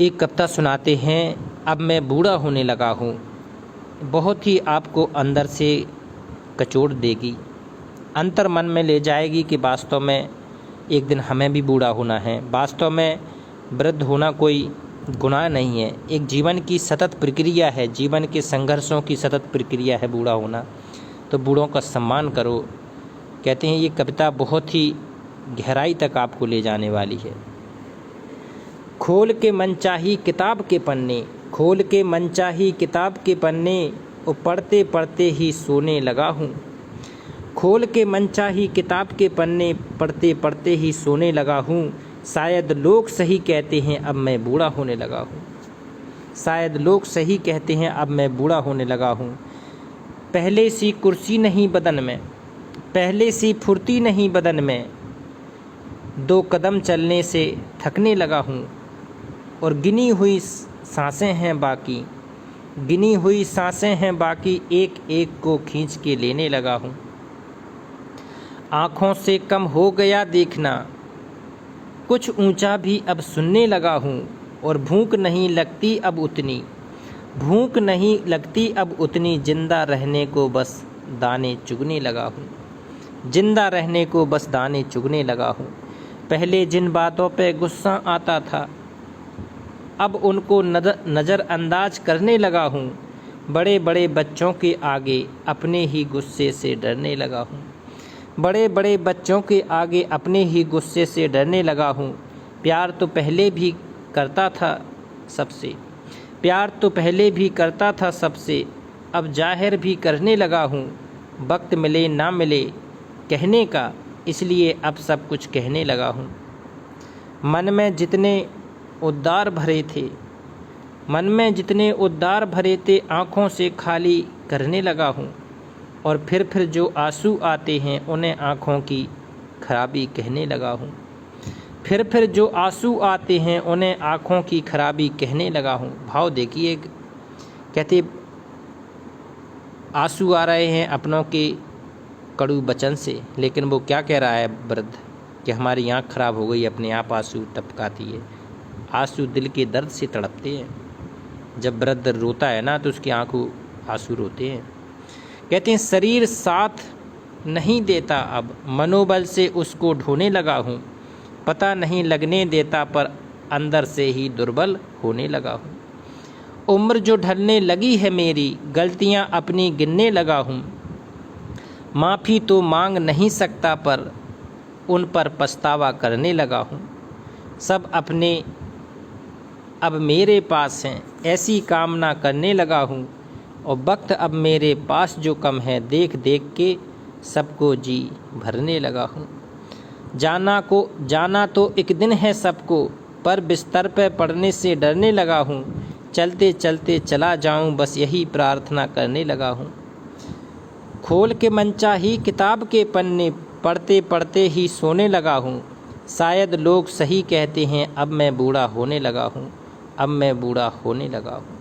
एक कविता सुनाते हैं। अब मैं बूढ़ा होने लगा हूँ। बहुत ही आपको अंदर से कचोड़ देगी, अंतर मन में ले जाएगी कि वास्तव में एक दिन हमें भी बूढ़ा होना है। वास्तव में वृद्ध होना कोई गुनाह नहीं है, एक जीवन की सतत प्रक्रिया है, जीवन के संघर्षों की सतत प्रक्रिया है बूढ़ा होना। तो बूढ़ों का सम्मान करो। कहते हैं ये कविता बहुत ही गहराई तक आपको ले जाने वाली है। खोल के मनचाही किताब के पन्ने, खोल के मनचाही किताब के पन्ने, वो पढ़ते पढ़ते ही सोने लगा हूँ। खोल के मनचाही किताब के पन्ने, पढ़ते पढ़ते ही सोने लगा हूँ। शायद लोग सही कहते हैं अब मैं बूढ़ा होने लगा हूँ। शायद लोग सही कहते हैं अब मैं बूढ़ा होने लगा हूँ। पहले सी कुर्सी नहीं बदन में, पहले सी फुर्ती नहीं बदन में, दो कदम चलने से थकने लगा हूँ। और गिनी हुई सांसें हैं बाकी, गिनी हुई सांसें हैं बाकी, एक एक को खींच के लेने लगा हूँ। आँखों से कम हो गया देखना, कुछ ऊंचा भी अब सुनने लगा हूँ। और भूख नहीं लगती अब उतनी, भूख नहीं लगती अब उतनी, जिंदा रहने को बस दाने चुगने लगा हूँ। जिंदा रहने को बस दाने चुगने लगा हूँ। पहले जिन बातों पे गुस्सा आता था, अब उनको नज़रअंदाज करने लगा हूँ। बड़े बड़े बच्चों के आगे अपने ही गुस्से से डरने लगा हूँ। बड़े बड़े बच्चों के आगे अपने ही गुस्से से डरने लगा हूँ। प्यार तो पहले भी करता था सबसे, प्यार तो पहले भी करता था सबसे, अब जाहिर भी करने लगा हूँ। वक्त मिले ना मिले कहने का, इसलिए अब सब कुछ कहने लगा हूँ। मन में जितने उद्गार भरे थे, मन में जितने उद्गार भरे थे, आँखों से खाली करने लगा हूँ। और फिर जो आंसू आते हैं उन्हें आँखों की खराबी कहने लगा हूँ। फिर जो आंसू आते हैं उन्हें आँखों की खराबी कहने लगा हूँ। भाव देखिए, कहते आंसू आ रहे हैं अपनों के कड़ू वचन से, लेकिन वो क्या कह रहा है वृद्ध कि हमारी आँख खराब हो गई, अपने आप आंसू टपकाती है। आंसू दिल के दर्द से तड़पते हैं। जब वृद्ध रोता है ना तो उसकी आंखों आंसू रोते हैं। कहते हैं शरीर साथ नहीं देता अब, मनोबल से उसको ढोने लगा हूँ। पता नहीं लगने देता पर अंदर से ही दुर्बल होने लगा हूँ। उम्र जो ढलने लगी है मेरी, गलतियाँ अपनी गिनने लगा हूँ। माफ़ी तो मांग नहीं सकता पर उन पर पछतावा करने लगा हूँ। सब अपने अब मेरे पास हैं, ऐसी कामना करने लगा हूँ। और वक्त अब मेरे पास जो कम है, देख देख के सबको जी भरने लगा हूँ। जाना तो एक दिन है सबको, पर बिस्तर पे पड़ने से डरने लगा हूँ। चलते चलते चला जाऊँ, बस यही प्रार्थना करने लगा हूँ। खोल के मनचाही किताब के पन्ने, पढ़ते पढ़ते ही सोने लगा हूँ। शायद लोग सही कहते हैं अब मैं बूढ़ा होने लगा हूँ। अब मैं बूढ़ा होने लगा हूँ।